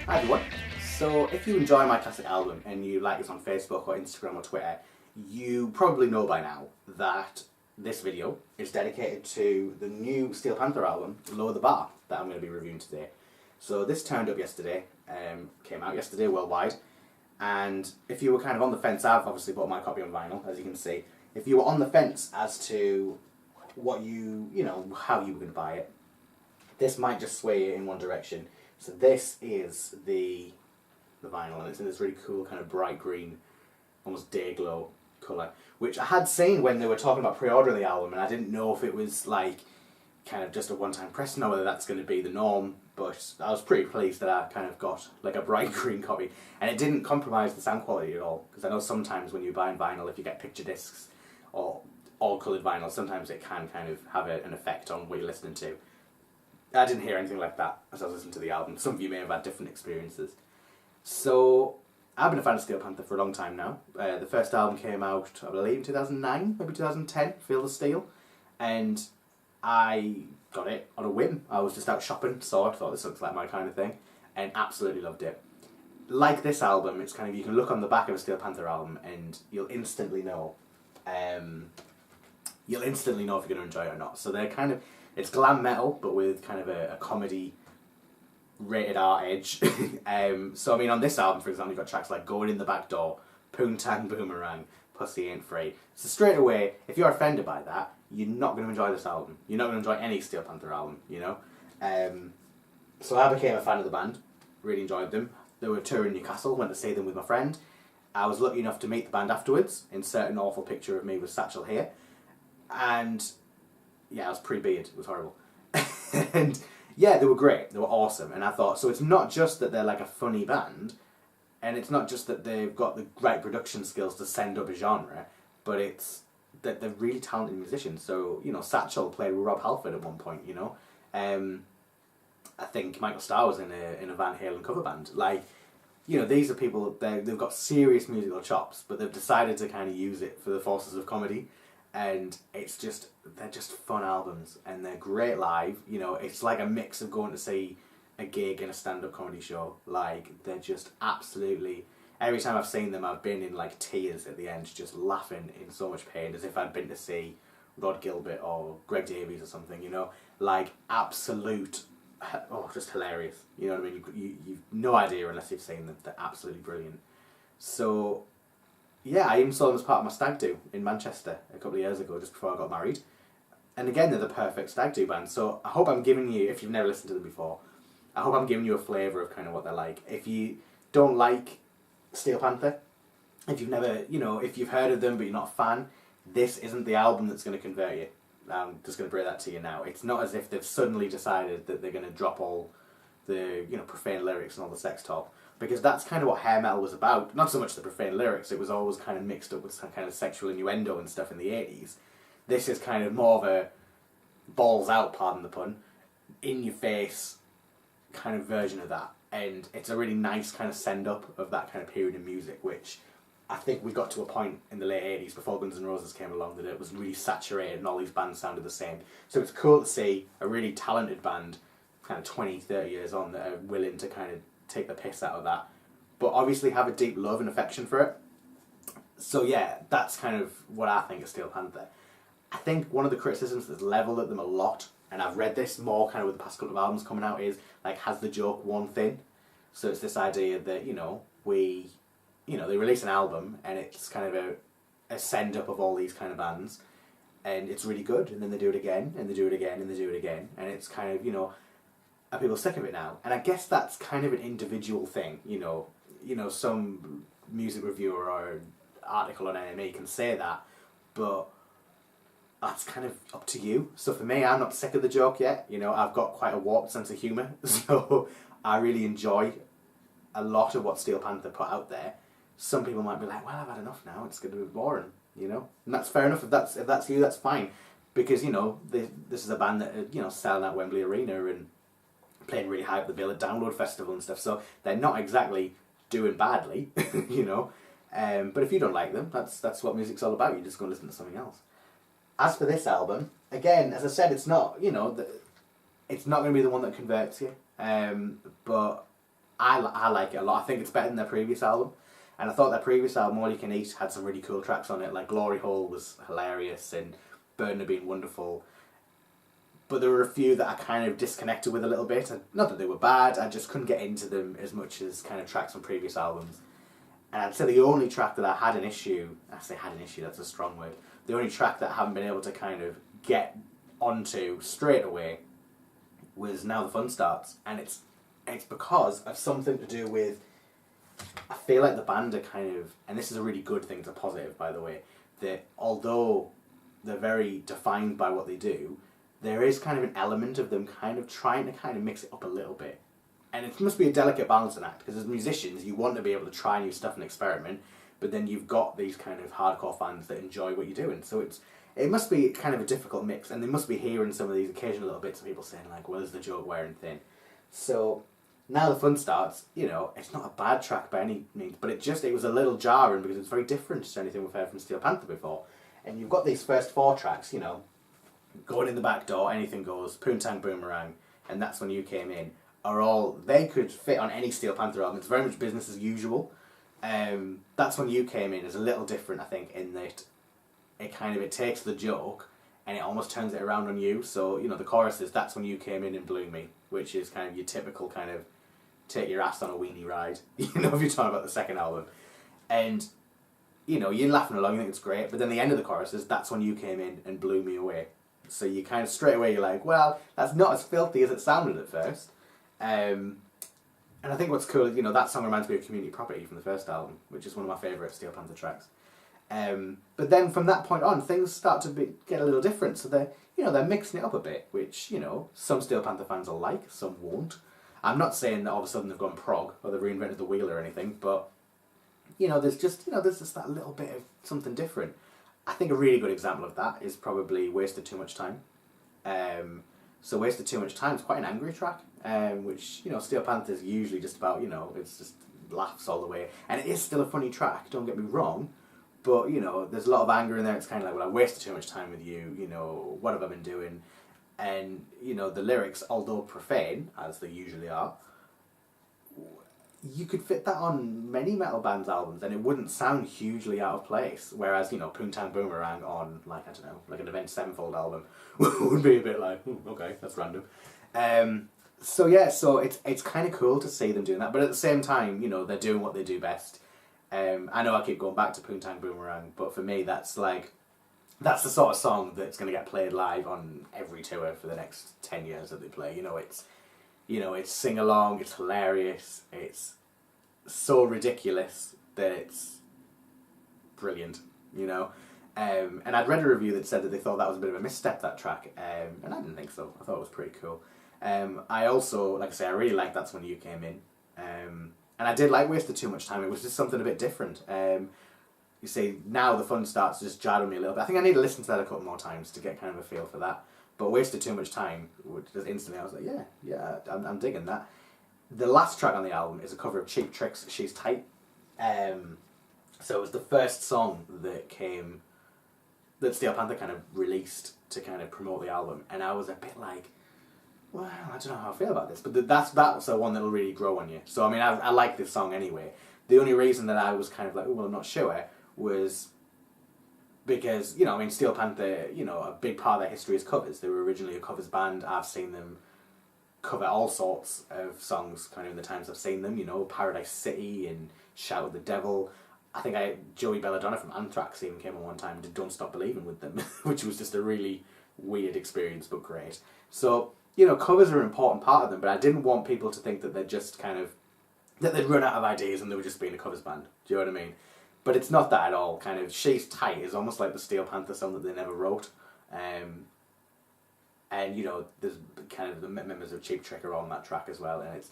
Hi everyone. So if you enjoy my classic album and you like us on Facebook or Instagram or Twitter, you probably know by now that this video is dedicated to the new Steel Panther album, Lower the Bar, that I'm going to be reviewing today. So this turned up yesterday, came out yesterday worldwide, and if you were kind of on the fence, I've obviously bought my copy on vinyl, as you can see. If you were on the fence as to what how you were going to buy it, this might just sway you in one direction. So this is the vinyl, and it's in this really cool kind of bright green, almost day glow colour, which I had seen when they were talking about pre-ordering the album, and I didn't know if it was like kind of just a one-time pressing or whether that's going to be the norm, but I was pretty pleased that I kind of got like a bright green copy, and it didn't compromise the sound quality at all, because I know sometimes when you're buying vinyl, if you get picture discs or all coloured vinyl, sometimes it can kind of have an effect on what you're listening to. I didn't hear anything like that as I was listening to the album. Some of you may have had different experiences. So, I've been a fan of Steel Panther for a long time now. The first album came out, I believe, in 2009, maybe 2010, Feel the Steel. And I got it on a whim. I was just out shopping, saw it, thought this looks like my kind of thing, and absolutely loved it. Like this album, it's kind of, you can look on the back of a Steel Panther album and you'll instantly know. You'll instantly know if you're going to enjoy it or not. So they're kind of, it's glam metal, but with kind of a comedy rated R edge. So I mean, on this album, for example, you've got tracks like Going in the Back Door, Poontang Boomerang, Pussy Ain't Free. So straight away, if you're offended by that, you're not going to enjoy this album. You're not going to enjoy any Steel Panther album, you know? So I became a fan of the band, really enjoyed them. They were touring Newcastle, went to see them with my friend. I was lucky enough to meet the band afterwards, insert an awful picture of me with Satchel here. And yeah, I was pre-beard, it was horrible. And yeah, they were great, they were awesome, and I thought, so it's not just that they're like a funny band, and it's not just that they've got the right production skills to send up a genre, but it's that they're really talented musicians. So, you know, Satchel played with Rob Halford at one point, you know. I think Michael Starr was in a Van Halen cover band. Like, you know, these are people, they've got serious musical chops, but they've decided to kind of use it for the forces of comedy. And it's just, they're just fun albums, and they're great live. You know, it's like a mix of going to see a gig and a stand-up comedy show. Like, they're just absolutely, every time I've seen them, I've been in like tears at the end, just laughing in so much pain, as if I'd been to see Rod Gilbert or Greg Davies or something, you know? Like, absolute, oh, just hilarious. You know what I mean? You've no idea unless you've seen them. They're absolutely brilliant. So, yeah, I even saw them as part of my stag do in Manchester a couple of years ago, just before I got married. And again, they're the perfect stag do band. So I hope I'm giving you, if you've never listened to them before, I hope I'm giving you a flavour of kind of what they're like. If you don't like Steel Panther, if you've never, you know, if you've heard of them but you're not a fan, this isn't the album that's going to convert you. I'm just going to break that to you now. It's not as if they've suddenly decided that they're going to drop all the, you know, profane lyrics and all the sex talk. Because that's kind of what hair metal was about. Not so much the profane lyrics, it was always kind of mixed up with some kind of sexual innuendo and stuff in the 80s. This is kind of more of a balls out, pardon the pun, in your face kind of version of that. And it's a really nice kind of send up of that kind of period in music, which I think we got to a point in the late 80s before Guns N' Roses came along that it was really saturated and all these bands sounded the same. So it's cool to see a really talented band kind of 20, 30 years on that are willing to kind of take the piss out of that, but obviously have a deep love and affection for it. So yeah, that's kind of what I think of Steel Panther. I think one of the criticisms that's levelled at them a lot, and I've read this more kind of with the past couple of albums coming out, is like, has the joke worn thin? So it's this idea that, you know, they release an album and it's kind of a send up of all these kind of bands, and it's really good, and then they do it again, and they do it again, and they do it again, and it's kind of, you know, are people sick of it now? And I guess that's kind of an individual thing, you know. You know, some music reviewer or article on NME can say that, but that's kind of up to you. So for me, I'm not sick of the joke yet. You know, I've got quite a warped sense of humour, so I really enjoy a lot of what Steel Panther put out there. Some people might be like, well, I've had enough now, it's going to be boring, you know? And that's fair enough. If that's you, that's fine. Because, you know, this is a band that, you know, selling at Wembley Arena and playing really high up the bill at Download Festival and stuff, so they're not exactly doing badly, you know. But if you don't like them, that's what music's all about. You just go and listen to something else. As for this album, again, as I said, it's not, you know, it's not going to be the one that converts you. But I like it a lot. I think it's better than their previous album. And I thought their previous album, All You Can Eat, had some really cool tracks on it. Like Glory Hole was hilarious and Burden of Being Wonderful. But there were a few that I kind of disconnected with a little bit. And not that they were bad, I just couldn't get into them as much as kind of tracks on previous albums. And I'd say the only track that I had an issue, I say had an issue, that's a strong word. The only track that I haven't been able to kind of get onto straight away was Now the Fun Starts. And it's because of something to do with, I feel like the band are kind of, and this is a really good thing, it's a positive by the way, that although they're very defined by what they do, there is kind of an element of them kind of trying to kind of mix it up a little bit. And it must be a delicate balancing act, because as musicians you want to be able to try new stuff and experiment, but then you've got these kind of hardcore fans that enjoy what you're doing. So it must be kind of a difficult mix, and they must be hearing some of these occasional little bits of people saying like, well, is the joke wearing thin? So Now the Fun Starts, you know, it's not a bad track by any means, but it was a little jarring because it's very different to anything we've heard from Steel Panther before. And you've got these first 4 tracks, you know, Going in the Back Door, Anything Goes, Poontang Boomerang, and That's When You Came In, are all, they could fit on any Steel Panther album. It's very much business as usual. That's When You Came In is a little different, I think, in that it takes the joke and it almost turns it around on you. So, you know, the chorus is That's When You Came In and Blew Me, which is kind of your typical kind of take your ass on a weenie ride, you know, if you're talking about the second album. And, you know, you're laughing along, you think it's great, but then the end of the chorus is That's When You Came In and Blew Me Away. So you kind of straight away you're like, well, that's not as filthy as it sounded at first. And I think what's cool, you know, that song reminds me of Community Property from the first album, which is one of my favourite Steel Panther tracks. But then from that point on, things start to get a little different. So they're mixing it up a bit, which, you know, some Steel Panther fans will like, some won't. I'm not saying that all of a sudden they've gone prog or they've reinvented the wheel or anything, but you know, there's just that little bit of something different. I think a really good example of that is probably Wasted Too Much Time. So Wasted Too Much Time is quite an angry track, which, you know, Steel Panther is usually just about, you know, it's just laughs all the way. And it is still a funny track, don't get me wrong, but, you know, there's a lot of anger in there. It's kind of like, well, I wasted too much time with you, you know, what have I been doing? And, you know, the lyrics, although profane, as they usually are, you could fit that on many metal bands' albums and it wouldn't sound hugely out of place. Whereas, you know, Poontang Boomerang on, like, I don't know, like an Avenged Sevenfold album would be a bit like, okay, that's random. So it's kind of cool to see them doing that, but at the same time, you know, they're doing what they do best. I know I keep going back to Poontang Boomerang, but for me that's the sort of song that's going to get played live on every tour for the next 10 years that they play. It's sing-along, it's hilarious, it's so ridiculous that it's brilliant, you know. And I'd read a review that said that they thought that was a bit of a misstep, that track, and I didn't think so. I thought it was pretty cool. I also, like I say, I really liked That's When You Came In. And I did like Wasted Too Much Time. It was just something a bit different. You see, Now the Fun Starts just jarred on me a little bit. I think I need to listen to that a couple more times to get kind of a feel for that. But Wasted Too Much Time, just instantly I was like, yeah, I'm digging that. The last track on the album is a cover of Cheap Trick's She's Tight. So it was the first song that Steel Panther kind of released to kind of promote the album. And I was a bit like, well, I don't know how I feel about this. But that's the one that'll really grow on you. So, I mean, I like this song anyway. The only reason that I was kind of like, oh, well, I'm not sure, was because, you know, I mean, Steel Panther, you know, a big part of their history is covers. They were originally a covers band. I've seen them cover all sorts of songs kind of in the times I've seen them, you know, Paradise City and Shout at the Devil. I think Joey Belladonna from Anthrax even came on one time and did Don't Stop Believing with them, which was just a really weird experience, but great. So, you know, covers are an important part of them, but I didn't want people to think that they're just kind of, that they'd run out of ideas and they were just being a covers band. Do you know what I mean? But it's not that at all. Kind of, She's Tight is almost like the Steel Panther song that they never wrote. And, you know, there's kind of the members of Cheap Trick are on that track as well. And it's,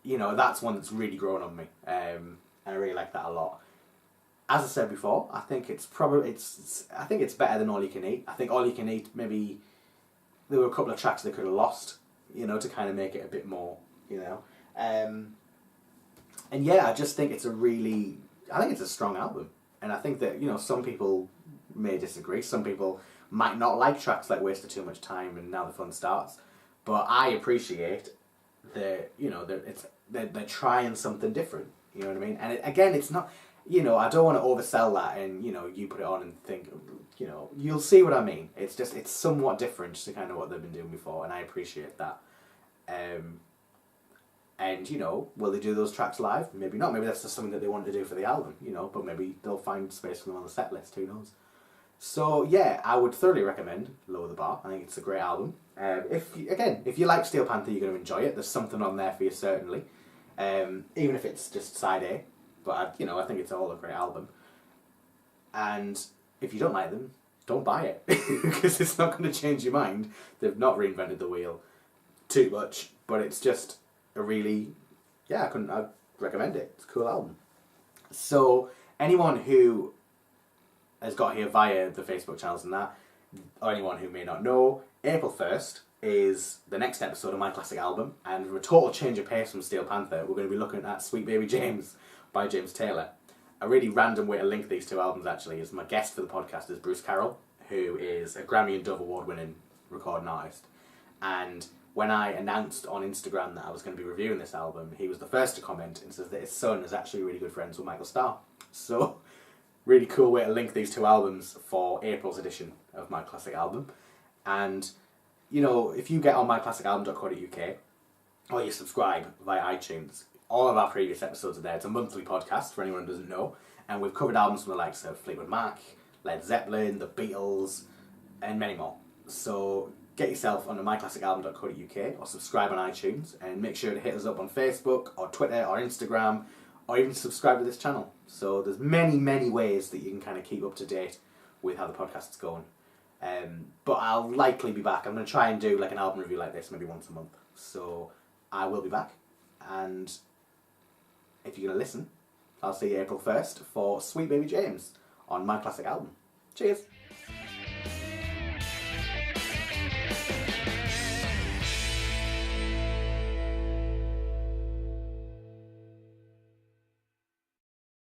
you know, that's one that's really grown on me. And I really like that a lot. As I said before, I think it's better than All You Can Eat. I think All You Can Eat, maybe there were a couple of tracks they could have lost, you know, to kind of make it a bit more, you know. And yeah, I just think it's a strong album. And I think that, you know, some people may disagree. Some people might not like tracks like Wasted Too Much Time and Now the Fun Starts. But I appreciate that, you know, that they're trying something different. You know what I mean? And again, it's not, I don't want to oversell that and, you put it on and think, you'll see what I mean. It's just, it's somewhat different to kind of what they've been doing before, and I appreciate that. And, will they do those tracks live? Maybe not. Maybe that's just something that they want to do for the album, but maybe they'll find space for them on the set list, who knows. So, yeah, I would thoroughly recommend Lower the Bar. I think it's a great album. If you like Steel Panther, you're going to enjoy it. There's something on there for you, certainly. Even if it's just side A. But, I think it's all a great album. And if you don't like them, don't buy it. Because it's not going to change your mind. They've not reinvented the wheel too much. But it's just a really... Yeah, I'd recommend it. It's a cool album. So, anyone who has got here via the Facebook channels and that, or anyone who may not know, April 1st is the next episode of My Classic Album, and for a total change of pace from Steel Panther, we're going to be looking at Sweet Baby James by James Taylor. A really random way to link these two albums, actually, is my guest for the podcast is Bruce Carroll, who is a Grammy and Dove Award-winning recording artist. And when I announced on Instagram that I was going to be reviewing this album, he was the first to comment and says that his son is actually really good friends with Michael Starr. So, really cool way to link these two albums for April's edition of My Classic Album. And, if you get on myclassicalbum.co.uk, or you subscribe via iTunes, all of our previous episodes are there. It's a monthly podcast for anyone who doesn't know. And we've covered albums from the likes of Fleetwood Mac, Led Zeppelin, The Beatles, and many more. So get yourself onto myclassicalbum.co.uk or subscribe on iTunes, and make sure to hit us up on Facebook or Twitter or Instagram, or even subscribe to this channel. So there's many, many ways that you can kind of keep up to date with how the podcast's going. But I'll likely be back. I'm going to try and do like an album review like this maybe once a month. So I will be back. And if you're going to listen, I'll see you April 1st for Sweet Baby James on My Classic Album. Cheers!